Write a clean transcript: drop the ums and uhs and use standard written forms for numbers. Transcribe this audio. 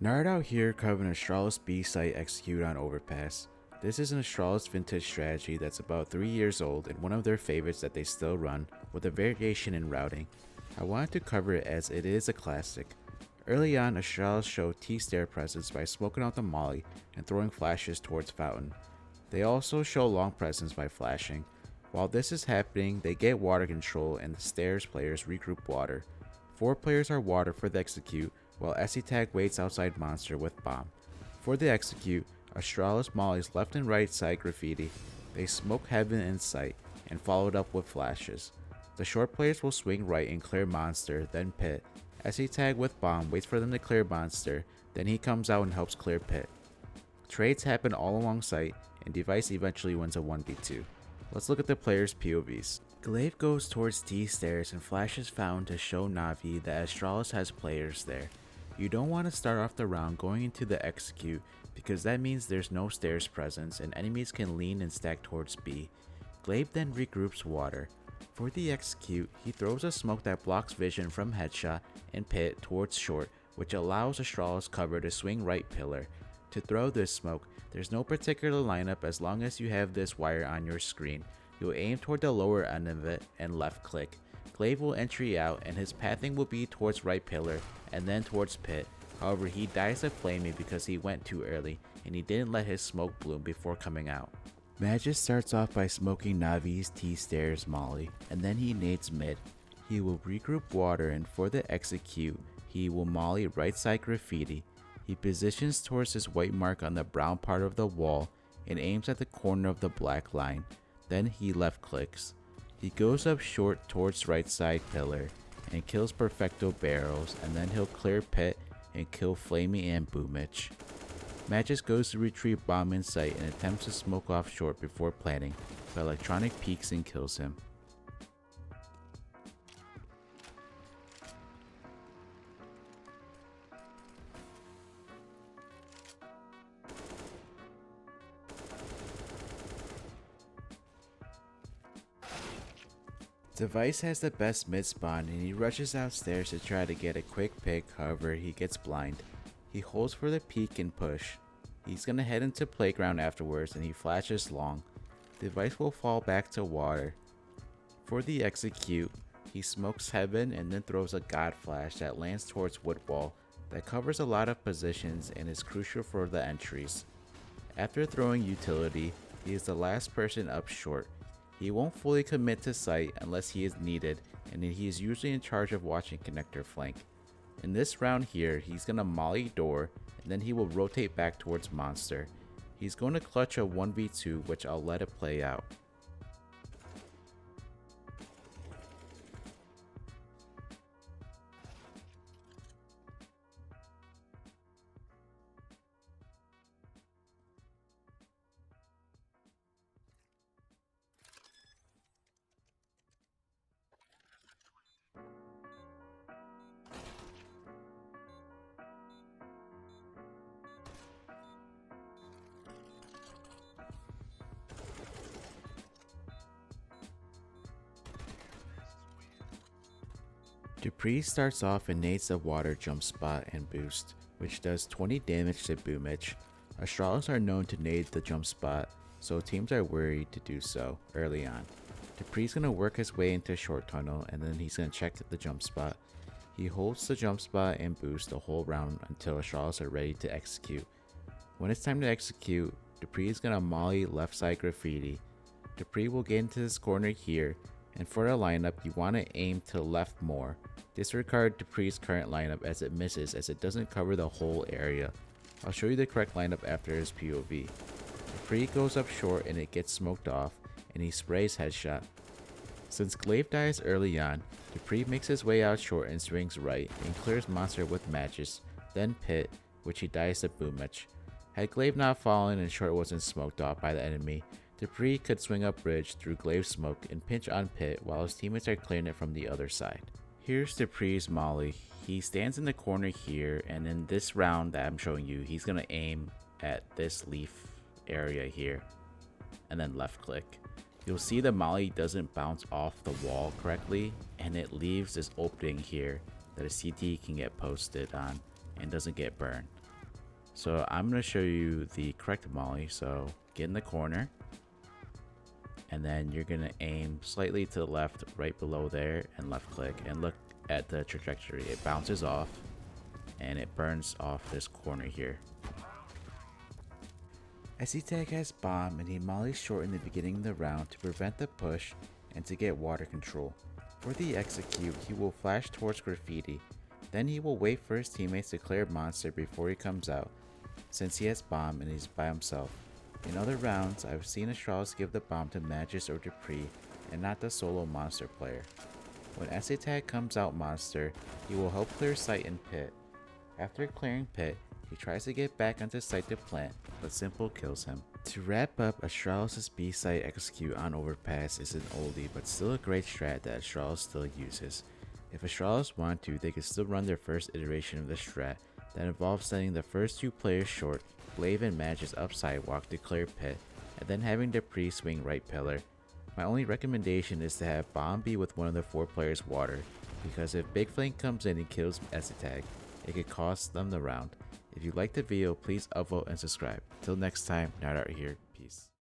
Nerd out here covering Astralis B site execute on Overpass. This is an Astralis vintage strategy that's about 3 years old and one of their favorites that they still run, with a variation in routing. I wanted to cover it as it is a classic. Early on, Astralis showed T-stair presence by smoking out the molly and throwing flashes towards Fountain. They also show long presence by flashing. While this is happening, they get water control and the stairs players regroup water. 4 players are water for the execute, while SE-Tag waits outside monster with bomb. For the execute, Astralis mollies left and right side Graffti. They smoke heaven in sight and followed up with flashes. The short players will swing right and clear monster, then pit. SE-Tag with bomb waits for them to clear monster, then he comes out and helps clear pit. Trades happen all along site, and Device eventually wins a 1v2. Let's look at the players' POVs. Glaive goes towards T stairs and flashes Fountain to show NaVi that Astralis has players there. You don't want to start off the round going into the execute because that means there's no stairs presence and enemies can lean and stack towards B. Glaive then regroups water. For the execute, he throws a smoke that blocks vision from headshot and pit towards short, which allows Astralis cover to swing right pillar. To throw this smoke, there's no particular lineup as long as you have this wire on your screen. You'll aim toward the lower end of it and left click. Glaive will entry out and his pathing will be towards right pillar and then towards pit. However, he dies of flaming because he went too early and he didn't let his smoke bloom before coming out. Magisk starts off by smoking NaVi's T-stairs molly and then he nades mid. He will regroup water and for the execute, he will molly right side Graffti. He positions towards his white mark on the brown part of the wall and aims at the corner of the black line. Then he left clicks. He goes up short towards right side pillar and kills Perfecto barrels, and then he'll clear pit and kill Flamey and Boomich. Magisk goes to retrieve bomb in sight and attempts to smoke off short before planting, but Electronic peeks and kills him. Device has the best mid spawn and he rushes outstairs to try to get a quick pick, however he gets blind. He holds for the peek and push. He's gonna head into playground afterwards and he flashes long. Device will fall back to water. For the execute, he smokes heaven and then throws a god flash that lands towards wood wall that covers a lot of positions and is crucial for the entries. After throwing utility, he is the last person up short. He won't fully commit to site unless he is needed, and he is usually in charge of watching connector flank. In this round here, he's gonna molly door, and then he will rotate back towards monster. He's going to clutch a 1v2, which I'll let it play out. Dupreeh starts off and nades the water jump spot and boost, which does 20 damage to Boomich. Astralis are known to nade the jump spot, so teams are worried to do so early on. Dupreeh's gonna work his way into short tunnel and then he's gonna check the jump spot. He holds the jump spot and boost the whole round until Astralis are ready to execute. When it's time to execute, Dupreeh is gonna molly left side Graffti. Dupreeh will get into this corner here, and for the lineup you want to aim to left more. Disregard Dupreeh's current lineup as it misses as it doesn't cover the whole area. I'll show you the correct lineup after his POV. Dupreeh goes up short and it gets smoked off and he sprays headshot. Since Glaive dies early on, Dupreeh makes his way out short and swings right and clears monster with Magisk, then pit, which he dies to Boomich. Had Glaive not fallen and short wasn't smoked off by the enemy, Dupreeh could swing up bridge through Glaive smoke and pinch on pit while his teammates are clearing it from the other side. Here's Dupreeh's molly. He stands in the corner here, and in this round that I'm showing you, he's gonna aim at this leaf area here and then left click. You'll see the molly doesn't bounce off the wall correctly and it leaves this opening here that a CT can get posted on and doesn't get burned. So I'm going to show you the correct molly. So get in the corner, and then you're going to aim slightly to the left, right below there, and left click, and look at the trajectory. It bounces off and it burns off this corner here. SC-Tag has bomb, and he mollies short in the beginning of the round to prevent the push and to get water control. For the execute, he will flash towards Graffti, then he will wait for his teammates to clear monster before he comes out, since he has bomb and he's by himself. In other rounds, I've seen Astralis give the bomb to Magisk or dupreeh and not the solo monster player. When SC-Tag comes out monster, he will help clear site and pit. After clearing pit, he tries to get back onto site to plant, but simple kills him. To wrap up, Astralis' B site execute on Overpass is an oldie, but still a great strat that Astralis still uses. If Astralis want to, they could still run their first iteration of the strat that involves sending the first 2 players short, Blave and Magisk up sidewalk to clear pit, and then having dupreeh swing right pillar. My only recommendation is to have bomb be with one of the 4 players water, because if Big Flame comes in and kills SC-Tag, it could cost them the round. If you liked the video, please upvote and subscribe. Till next time, not out here. Peace.